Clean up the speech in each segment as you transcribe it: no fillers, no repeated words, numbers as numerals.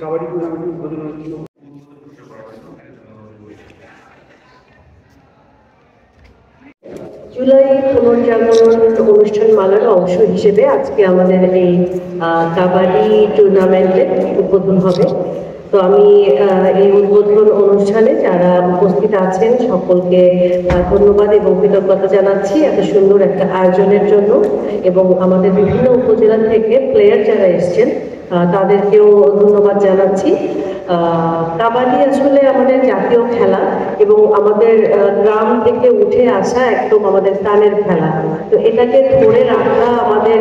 কাবাডি টুর্নামেন্টের উদ্বোধন হয়েছিল। জুলাই পুনর্জাগরণ অনুষ্ঠান মালার অংশ হিসেবে আজকে আমাদের এই কাবাডি টুর্নামেন্টের উদ্বোধন হবে। তো আমি এই উদ্বোধন অনুষ্ঠানে যারা উপস্থিত আছেন সকলকে ধন্যবাদ এবং কৃতজ্ঞতা জানাচ্ছি এত সুন্দর একটা আয়োজনের জন্য, এবং আমাদের বিভিন্ন উপজেলা থেকে প্লেয়ার যারা এসছেন তাদেরকেও ধন্যবাদ জানাচ্ছি। কাবাডি আসলে আমাদের জাতীয় খেলা এবং আমাদের গ্রাম থেকে উঠে আসা একদম আমাদের প্রাণের খেলা। তো এটাকে ধরে রাখা আমাদের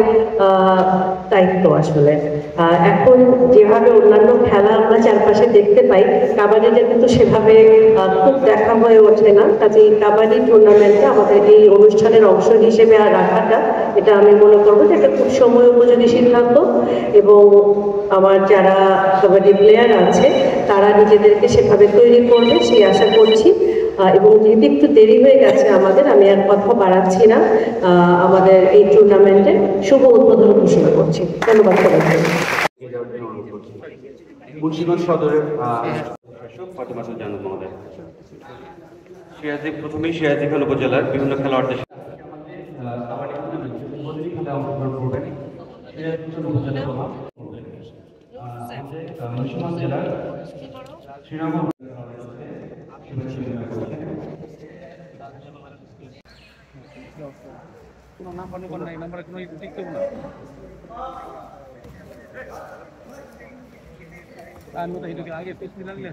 দায়িত্ব আসলে। এখন যেভাবে অন্যান্য খেলা আমরা চারপাশে দেখতে পাই, কাবাডিটা কিন্তু সেভাবে খুব দেখা হয়ে ওঠে না। কাজেই কাবাডি টুর্নামেন্টে আমাদের এই অনুষ্ঠানের অংশ হিসেবে রাখাটা, এটা আমি মনে করবো যে একটা খুব সময় উপযোগী সিদ্ধান্ত, এবং আমার যারা কাবাডি প্লেয়ার আছে তারা নিজেদেরকে সেভাবে তৈরি করবে সেই আশা করছি। এবং যেহেতু একটু দেরি হয়ে গেছে আমাদের, আমি আর কথা বাড়াচ্ছি না, আমাদের এই টুর্নামেন্টের শুভ উদ্বোধন ঘোষণা করছি। ধন্যবাদ সবাইকে। মুন্সিগঞ্জ সদরের প্রথমেই সিরাজদিখান উপজেলার বিভিন্ন খেলোয়াড়দের কোনো নাম নাই, নাম্বারে কোনো টিকতে না। আমি তো আগে পিছনে লাগলে